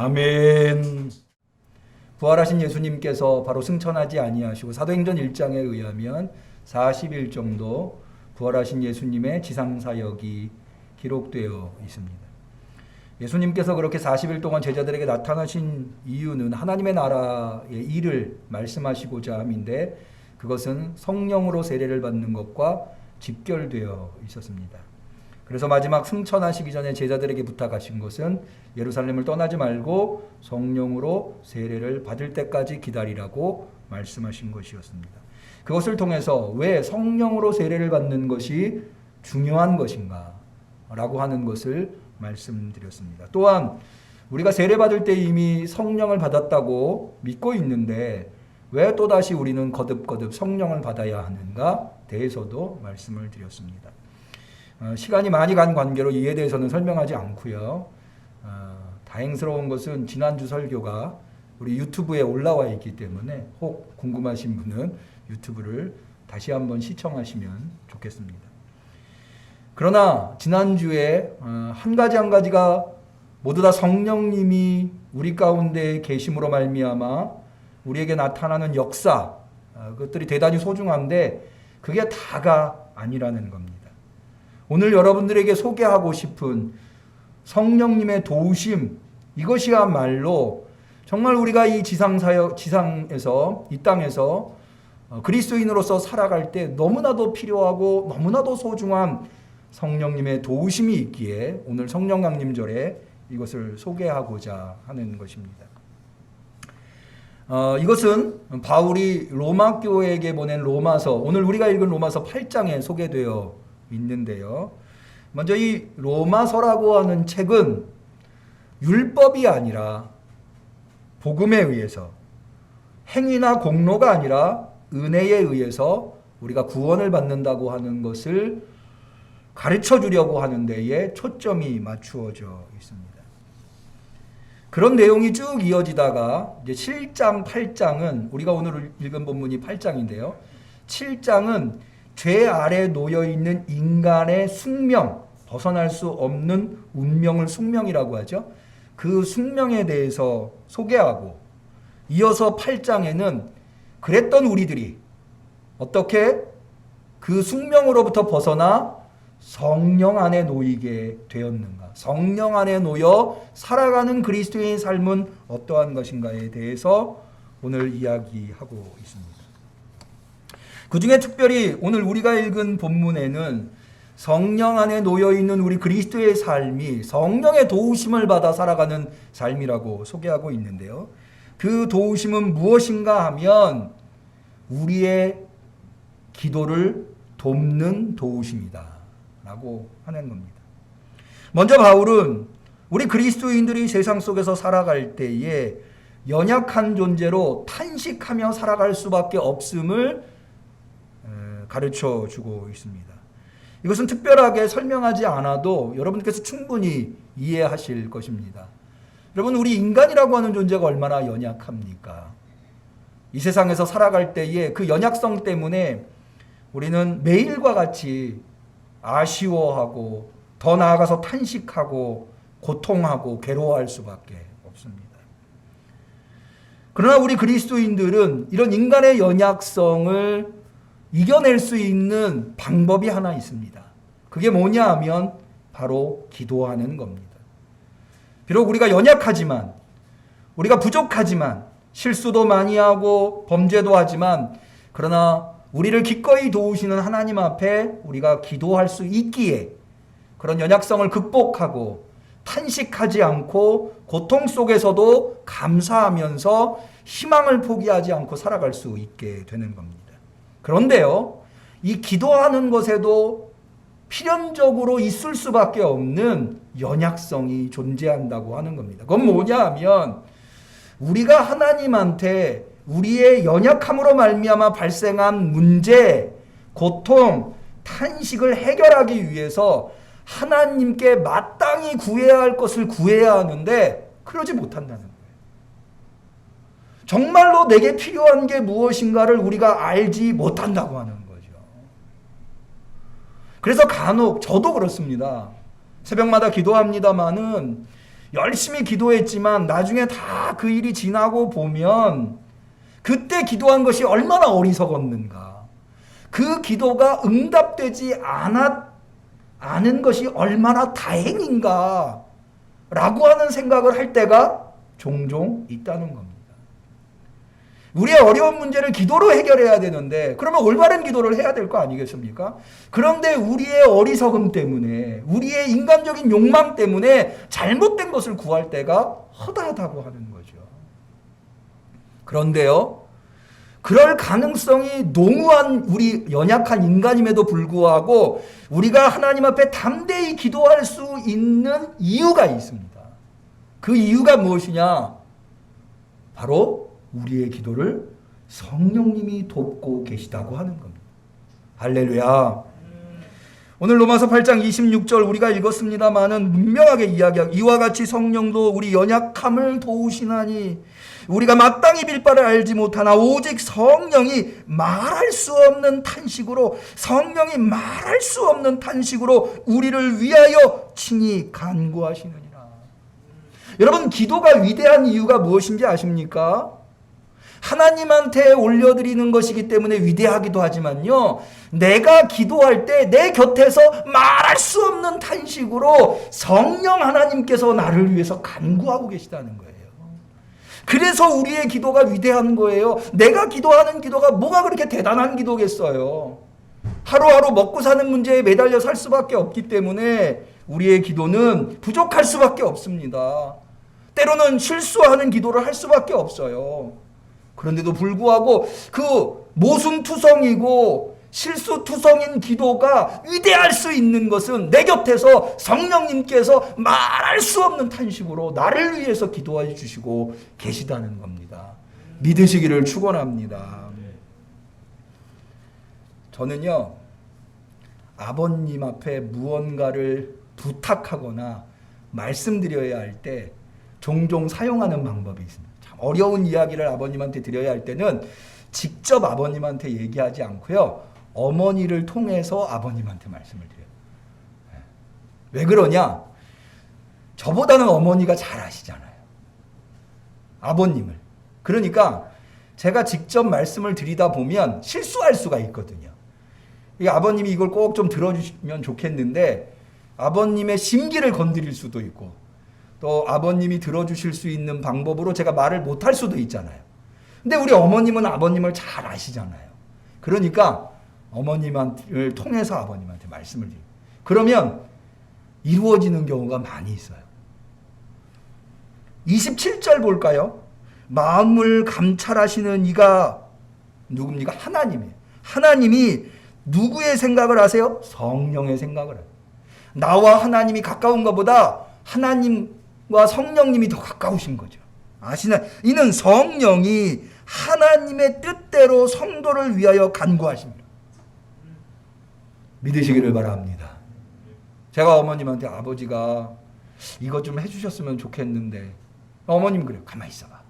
[SPEAKER 1] 아멘. 부활하신 예수님께서 바로 승천하지 아니하시고 사도행전 1장에 의하면 40일 정도 부활하신 예수님의 지상사역이 기록되어 있습니다. 예수님께서 그렇게 40일 동안 제자들에게 나타나신 이유는 하나님의 나라의 일을 말씀하시고자 함인데 그것은 성령으로 세례를 받는 것과 직결되어 있었습니다. 그래서 마지막 승천하시기 전에 제자들에게 부탁하신 것은 예루살렘을 떠나지 말고 성령으로 세례를 받을 때까지 기다리라고 말씀하신 것이었습니다. 그것을 통해서 왜 성령으로 세례를 받는 것이 중요한 것인가 라고 하는 것을 말씀드렸습니다. 또한 우리가 세례 받을 때 이미 성령을 받았다고 믿고 있는데 왜 또다시 우리는 거듭거듭 성령을 받아야 하는가 대해서도 말씀을 드렸습니다. 시간이 많이 간 관계로 이에 대해서는 설명하지 않고요. 다행스러운 것은 지난주 설교가 우리 유튜브에 올라와 있기 때문에 혹 궁금하신 분은 유튜브를 다시 한번 시청하시면 좋겠습니다. 그러나 지난주에 한 가지가 모두 다 성령님이 우리 가운데 계심으로 말미암아 우리에게 나타나는 역사, 그것들이 대단히 소중한데 그게 다가 아니라는 겁니다. 오늘 여러분들에게 소개하고 싶은 성령님의 도우심, 이것이야말로 정말 우리가 이 지상에서, 이 땅에서 그리스도인으로서 살아갈 때 너무나도 필요하고 너무나도 소중한 성령님의 도우심이 있기에 오늘 성령 강림절에 이것을 소개하고자 하는 것입니다. 이것은 바울이 로마 교회에게 보낸 로마서, 오늘 우리가 읽은 로마서 8장에 소개되어 있는데요. 먼저 이 로마서라고 하는 책은 율법이 아니라 복음에 의해서, 행위나 공로가 아니라 은혜에 의해서 우리가 구원을 받는다고 하는 것을 가르쳐 주려고 하는 데에 초점이 맞추어져 있습니다. 그런 내용이 쭉 이어지다가 이제 7장, 8장은 우리가 오늘 읽은 본문이 8장인데요. 7장은 죄 아래 놓여 있는 인간의 숙명, 벗어날 수 없는 운명을 숙명이라고 하죠. 그 숙명에 대해서 소개하고 이어서 8장에는 그랬던 우리들이 어떻게 그 숙명으로부터 벗어나 성령 안에 놓이게 되었는가, 성령 안에 놓여 살아가는 그리스도의 삶은 어떠한 것인가에 대해서 오늘 이야기하고 있습니다. 그 중에 특별히 오늘 우리가 읽은 본문에는 성령 안에 놓여있는 우리 그리스도의 삶이 성령의 도우심을 받아 살아가는 삶이라고 소개하고 있는데요. 그 도우심은 무엇인가 하면 우리의 기도를 돕는 도우심이다 라고 하는 겁니다. 먼저 바울은 우리 그리스도인들이 세상 속에서 살아갈 때에 연약한 존재로 탄식하며 살아갈 수밖에 없음을 가르쳐 주고 있습니다. 이것은 특별하게 설명하지 않아도 여러분께서 충분히 이해하실 것입니다. 여러분, 우리 인간이라고 하는 존재가 얼마나 연약합니까? 이 세상에서 살아갈 때에 그 연약성 때문에 우리는 매일과 같이 아쉬워하고 더 나아가서 탄식하고 고통하고 괴로워할 수밖에 없습니다. 그러나 우리 그리스도인들은 이런 인간의 연약성을 이겨낼 수 있는 방법이 하나 있습니다. 그게 뭐냐 하면 바로 기도하는 겁니다. 비록 우리가 연약하지만, 우리가 부족하지만, 실수도 많이 하고 범죄도 하지만, 그러나 우리를 기꺼이 도우시는 하나님 앞에 우리가 기도할 수 있기에 그런 연약성을 극복하고 탄식하지 않고 고통 속에서도 감사하면서 희망을 포기하지 않고 살아갈 수 있게 되는 겁니다. 그런데요, 이 기도하는 것에도 필연적으로 있을 수밖에 없는 연약성이 존재한다고 하는 겁니다. 그건 뭐냐 하면 우리가 하나님한테 우리의 연약함으로 말미암아 발생한 문제, 고통, 탄식을 해결하기 위해서 하나님께 마땅히 구해야 할 것을 구해야 하는데 그러지 못한다는 거예요. 정말로 내게 필요한 게 무엇인가를 우리가 알지 못한다고 하는 거죠. 그래서 간혹 저도 그렇습니다. 새벽마다 기도합니다마는 열심히 기도했지만 나중에 다 그 일이 지나고 보면 그때 기도한 것이 얼마나 어리석었는가. 그 기도가 응답되지 않은 것이 얼마나 다행인가 라고 하는 생각을 할 때가 종종 있다는 겁니다. 우리의 어려운 문제를 기도로 해결해야 되는데 그러면 올바른 기도를 해야 될 거 아니겠습니까? 그런데 우리의 어리석음 때문에 우리의 인간적인 욕망 때문에 잘못된 것을 구할 때가 허다하다고 하는 거죠. 그런데요, 그럴 가능성이 농후한 우리 연약한 인간임에도 불구하고 우리가 하나님 앞에 담대히 기도할 수 있는 이유가 있습니다. 그 이유가 무엇이냐? 바로 우리의 기도를 성령님이 돕고 계시다고 하는 겁니다. 할렐루야. 오늘 로마서 8장 26절 우리가 읽었습니다마는 분명하게 이야기하고 이와 같이 성령도 우리 연약함을 도우시나니 우리가 마땅히 빌 바를 알지 못하나 오직 성령이 말할 수 없는 탄식으로 우리를 위하여 친히 간구하시느니라. 여러분, 기도가 위대한 이유가 무엇인지 아십니까? 하나님한테 올려드리는 것이기 때문에 위대하기도 하지만요, 내가 기도할 때 내 곁에서 말할 수 없는 탄식으로 성령 하나님께서 나를 위해서 간구하고 계시다는 거예요. 그래서 우리의 기도가 위대한 거예요. 내가 기도하는 기도가 뭐가 그렇게 대단한 기도겠어요. 하루하루 먹고 사는 문제에 매달려 살 수밖에 없기 때문에 우리의 기도는 부족할 수밖에 없습니다. 때로는 실수하는 기도를 할 수밖에 없어요. 그런데도 불구하고 그 모순투성이고 실수투성인 기도가 위대할 수 있는 것은 내 곁에서 성령님께서 말할 수 없는 탄식으로 나를 위해서 기도해 주시고 계시다는 겁니다. 믿으시기를 축원합니다. 저는요, 아버님 앞에 무언가를 부탁하거나 말씀드려야 할 때 종종 사용하는 방법이 있습니다. 참 어려운 이야기를 아버님한테 드려야 할 때는 직접 아버님한테 얘기하지 않고요, 어머니를 통해서 아버님한테 말씀을 드려요. 왜 그러냐? 저보다는 어머니가 잘 아시잖아요, 아버님을. 그러니까 제가 직접 말씀을 드리다 보면 실수할 수가 있거든요. 아버님이 이걸 꼭 좀 들어주시면 좋겠는데 아버님의 심기를 건드릴 수도 있고 또 아버님이 들어주실 수 있는 방법으로 제가 말을 못할 수도 있잖아요. 근데 우리 어머님은 아버님을 잘 아시잖아요. 그러니까 어머님을 통해서 아버님한테 말씀을 드려요. 그러면 이루어지는 경우가 많이 있어요. 27절 볼까요? 마음을 감찰하시는 이가 누굽니까? 하나님이에요. 하나님이 누구의 생각을 하세요? 성령의 생각을 해요. 나와 하나님이 가까운 것보다 하나님과 성령님이 더 가까우신 거죠. 아시나요? 이는 성령이 하나님의 뜻대로 성도를 위하여 간구하십니다. 믿으시기를 바랍니다. 제가 어머님한테 아버지가 이것 좀 해주셨으면 좋겠는데, 어머님 그래요. 가만히 있어봐.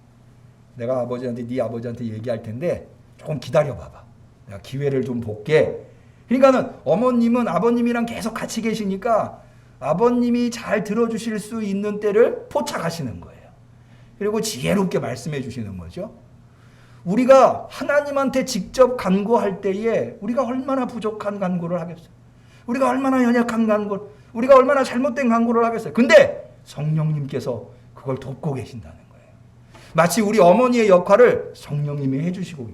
[SPEAKER 1] 내가 아버지한테 네 아버지한테 얘기할 텐데 조금 기다려봐봐. 내가 기회를 좀 볼게. 그러니까는 어머님은 아버님이랑 계속 같이 계시니까 아버님이 잘 들어주실 수 있는 때를 포착하시는 거예요. 그리고 지혜롭게 말씀해 주시는 거죠. 우리가 하나님한테 직접 간구할 때에 우리가 얼마나 부족한 간구를 하겠어요. 우리가 얼마나 연약한 간구, 우리가 얼마나 잘못된 간구를 하겠어요. 근데 성령님께서 그걸 돕고 계신다는 거예요. 마치 우리 어머니의 역할을 성령님이 해주시고,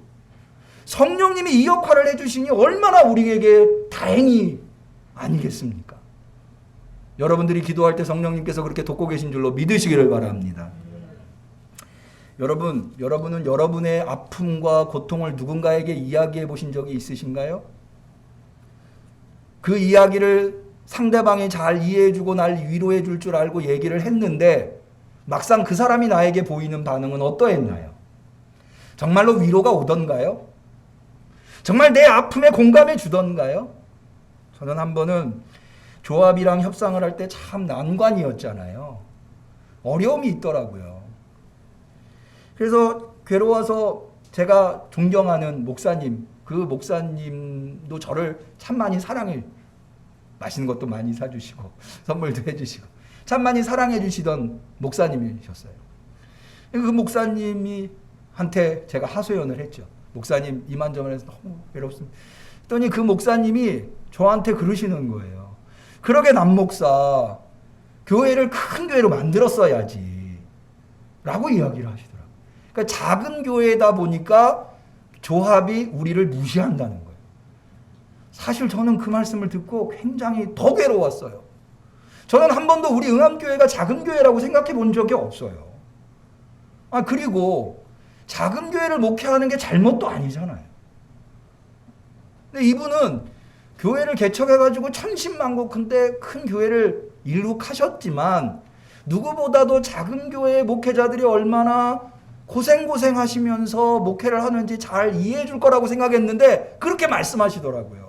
[SPEAKER 1] 성령님이 이 역할을 해주시니 얼마나 우리에게 다행이 아니겠습니까? 여러분들이 기도할 때 성령님께서 그렇게 돕고 계신 줄로 믿으시기를 바랍니다. 여러분은 여러분의 아픔과 고통을 누군가에게 이야기해 보신 적이 있으신가요? 그 이야기를 상대방이 잘 이해해 주고 날 위로해 줄 줄 알고 얘기를 했는데 막상 그 사람이 나에게 보이는 반응은 어떠했나요? 정말로 위로가 오던가요? 정말 내 아픔에 공감해 주던가요? 저는 한 번은 조합이랑 협상을 할 때 참 난관이었잖아요. 어려움이 있더라고요. 그래서 괴로워서 제가 존경하는 목사님, 그 목사님도 저를 참 많이 사랑해요. 맛있는 것도 많이 사주시고 선물도 해주시고 참 많이 사랑해 주시던 목사님이셨어요. 그 목사님이 한테 제가 하소연을 했죠. 목사님 이만저만해서 너무 외롭습니다. 그랬더니 그 목사님이 저한테 그러시는 거예요. 그러게 남목사 교회를 큰 교회로 만들었어야지 라고 이야기를 하시더라고요. 그러니까 작은 교회다 보니까 조합이 우리를 무시한다는 거예요. 사실 저는 그 말씀을 듣고 굉장히 더 괴로웠어요. 저는 한 번도 우리 응암교회가 작은 교회라고 생각해 본 적이 없어요. 그리고 작은 교회를 목회하는 게 잘못도 아니잖아요. 근데 이분은 교회를 개척해가지고 천신만고큰데 큰 교회를 일룩하셨지만 누구보다도 작은 교회의 목회자들이 얼마나 고생하시면서 목회를 하는지 잘 이해해 줄 거라고 생각했는데 그렇게 말씀하시더라고요.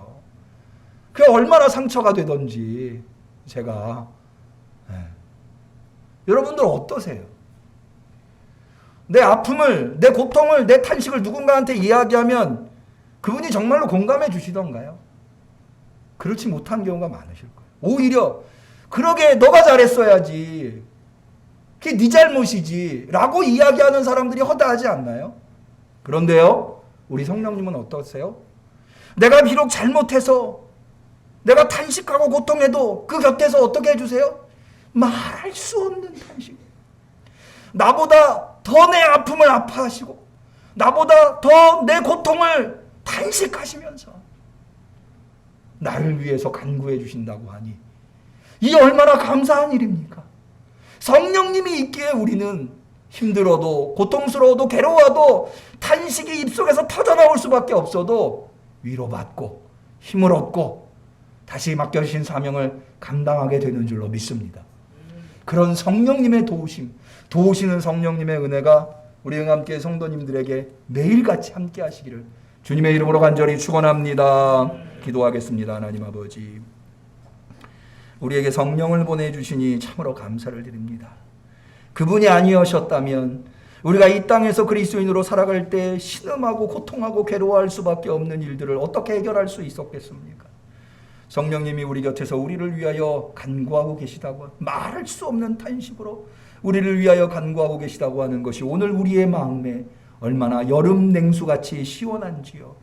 [SPEAKER 1] 그게 얼마나 상처가 되던지 제가. 여러분들 어떠세요? 내 아픔을, 내 고통을, 내 탄식을 누군가한테 이야기하면 그분이 정말로 공감해 주시던가요? 그렇지 못한 경우가 많으실 거예요. 오히려 그러게 너가 잘했어야지, 그게 네 잘못이지 라고 이야기하는 사람들이 허다하지 않나요? 그런데요, 우리 성령님은 어떠세요? 내가 비록 잘못해서 내가 탄식하고 고통해도 그 곁에서 어떻게 해주세요? 말할 수 없는 탄식. 나보다 더 내 아픔을 아파하시고 나보다 더 내 고통을 탄식하시면서 나를 위해서 간구해 주신다고 하니 이 얼마나 감사한 일입니까? 성령님이 있기에 우리는 힘들어도 고통스러워도 괴로워도 탄식이 입속에서 터져나올 수밖에 없어도 위로받고 힘을 얻고 다시 맡겨주신 사명을 감당하게 되는 줄로 믿습니다. 그런 성령님의 도우시는 성령님의 은혜가 우리 응암교회 성도님들에게 매일같이 함께 하시기를 주님의 이름으로 간절히 축원합니다. 기도하겠습니다. 하나님 아버지, 우리에게 성령을 보내주시니 참으로 감사를 드립니다. 그분이 아니었다면 우리가 이 땅에서 그리스도인으로 살아갈 때 신음하고 고통하고 괴로워할 수밖에 없는 일들을 어떻게 해결할 수 있었겠습니까? 성령님이 우리 곁에서 우리를 위하여 간구하고 계시다고, 말할 수 없는 탄식으로 우리를 위하여 간구하고 계시다고 하는 것이 오늘 우리의 마음에 얼마나 여름 냉수같이 시원한지요,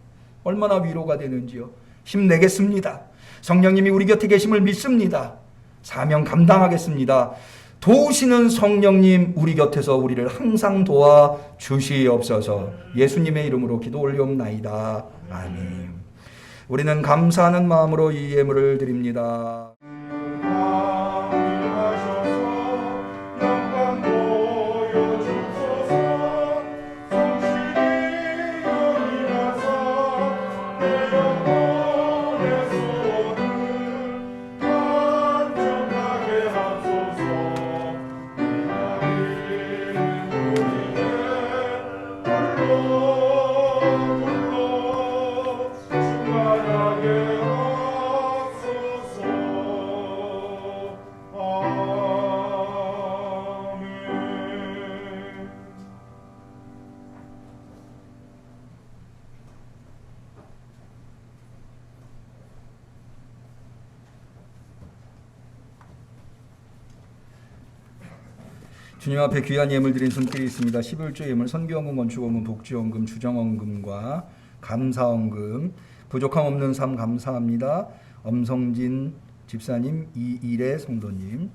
[SPEAKER 1] 얼마나 위로가 되는지요. 힘내겠습니다. 성령님이 우리 곁에 계심을 믿습니다. 사명 감당하겠습니다. 도우시는 성령님, 우리 곁에서 우리를 항상 도와 주시옵소서. 예수님의 이름으로 기도 올리옵나이다. 아멘. 우리는 감사하는 마음으로 이 예물을 드립니다. 주님 앞에 귀한 예물 드린 손길이 있습니다. 11조 예물, 선교헌금, 건축헌금, 복지헌금, 주정헌금과 감사헌금, 부족함 없는 삶 감사합니다. 엄성진 집사님, 이일의 성도님,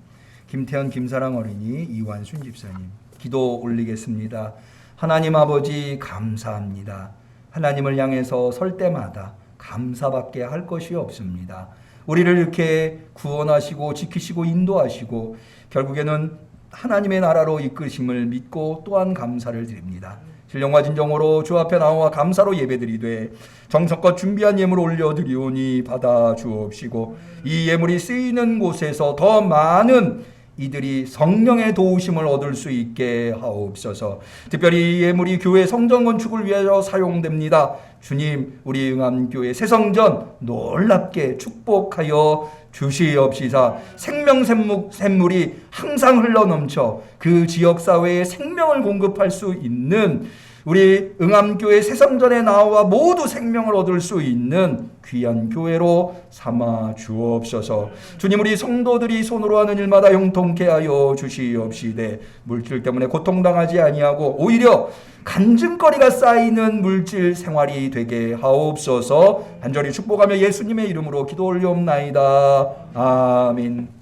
[SPEAKER 1] 김태현 김사랑 어린이, 이완순 집사님, 기도 올리겠습니다. 하나님 아버지 감사합니다. 하나님을 향해서 설 때마다 감사밖에 할 것이 없습니다. 우리를 이렇게 구원하시고 지키시고 인도하시고 결국에는 하나님의 나라로 이끄심을 믿고 또한 감사를 드립니다. 신령과 진정으로 주 앞에 나와 감사로 예배드리되 정성껏 준비한 예물을 올려드리오니 받아 주옵시고 이 예물이 쓰이는 곳에서 더 많은 이들이 성령의 도우심을 얻을 수 있게 하옵소서. 특별히 이 예물이 교회 성전 건축을 위하여 사용됩니다. 주님, 우리 응암교회 새성전 놀랍게 축복하여 주시옵시사. 생명샘물이 항상 흘러넘쳐 그 지역사회에 생명을 공급할 수 있는 우리 응암교회 새성전에 나와 모두 생명을 얻을 수 있는 귀한 교회로 삼아 주옵소서. 주님, 우리 성도들이 손으로 하는 일마다 형통케 하여 주시옵시되 물질 때문에 고통당하지 아니하고 오히려 간증거리가 쌓이는 물질 생활이 되게 하옵소서. 간절히 축복하며 예수님의 이름으로 기도 올리옵나이다. 아멘.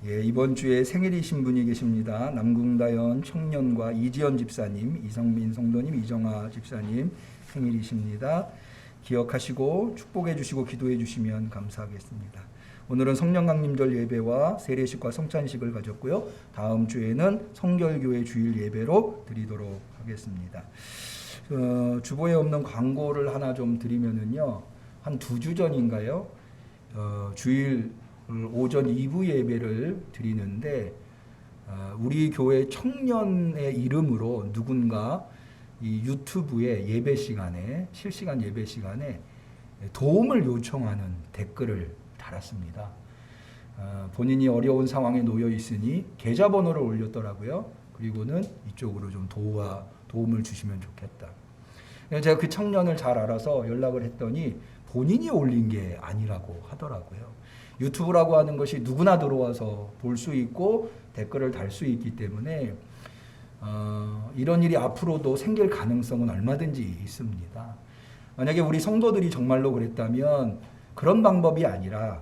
[SPEAKER 1] 예, 이번 주에 생일이신 분이 계십니다. 남궁다연 청년과 이지연 집사님, 이성민 성도님, 이정아 집사님 생일이십니다. 기억하시고 축복해 주시고 기도해 주시면 감사하겠습니다. 오늘은 성령강림절 예배와 세례식과 성찬식을 가졌고요. 다음 주에는 성결교회 주일 예배로 드리도록 하겠습니다. 주보에 없는 광고를 하나 좀 드리면은요, 한 2주 전인가요? 주일 오전 2부 예배를 드리는데 우리 교회 청년의 이름으로 누군가 이 유튜브에 예배 시간에 실시간 예배 시간에 도움을 요청하는 댓글을 달았습니다. 본인이 어려운 상황에 놓여 있으니 계좌번호를 올렸더라고요. 그리고는 이쪽으로 좀 도움을 주시면 좋겠다. 제가 그 청년을 잘 알아서 연락을 했더니 본인이 올린 게 아니라고 하더라고요. 유튜브라고 하는 것이 누구나 들어와서 볼 수 있고 댓글을 달 수 있기 때문에 이런 일이 앞으로도 생길 가능성은 얼마든지 있습니다. 만약에 우리 성도들이 정말로 그랬다면 그런 방법이 아니라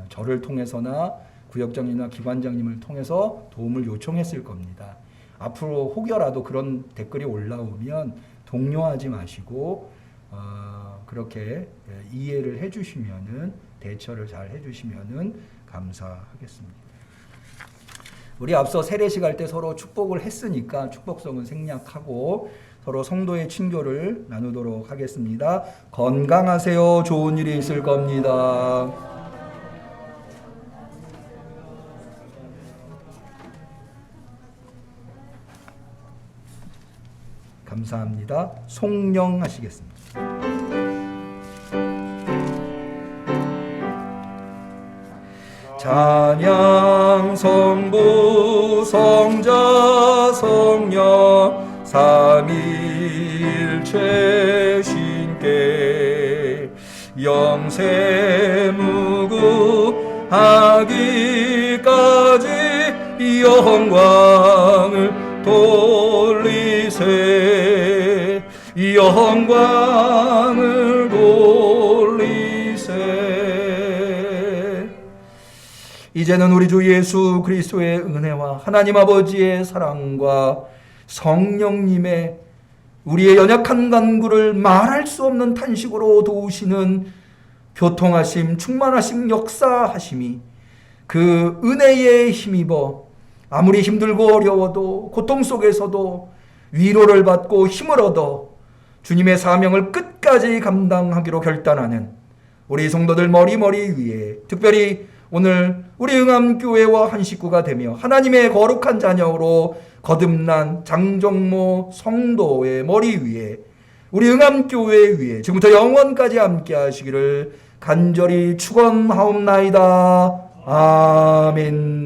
[SPEAKER 1] 저를 통해서나 구역장님이나 기관장님을 통해서 도움을 요청했을 겁니다. 앞으로 혹여라도 그런 댓글이 올라오면 동요하지 마시고 그렇게 이해를 해주시면은, 대처를 잘 해주시면은 감사하겠습니다. 우리 앞서 세례식 할 때 서로 축복을 했으니까 축복성은 생략하고 서로 성도의 친교를 나누도록 하겠습니다. 건강하세요. 좋은 일이 있을 겁니다. 감사합니다. 송령하시겠습니다. 찬양 성부 성자 성령 삼위일체 신께 영세무구하기까지 영광을 돌리세 영광을 돌리세. 이제는 우리 주 예수 그리스도의 은혜와 하나님 아버지의 사랑과 성령님의 우리의 연약한 간구를 말할 수 없는 탄식으로 도우시는 교통하심, 충만하심, 역사하심이 그 은혜에 힘입어 아무리 힘들고 어려워도 고통 속에서도 위로를 받고 힘을 얻어 주님의 사명을 끝까지 감당하기로 결단하는 우리 성도들 머리 위에, 특별히 오늘 우리 응암교회와 한 식구가 되며 하나님의 거룩한 자녀로 거듭난 장정모 성도의 머리 위에, 우리 응암교회 위에 지금부터 영원까지 함께 하시기를 간절히 축원하옵나이다. 아멘.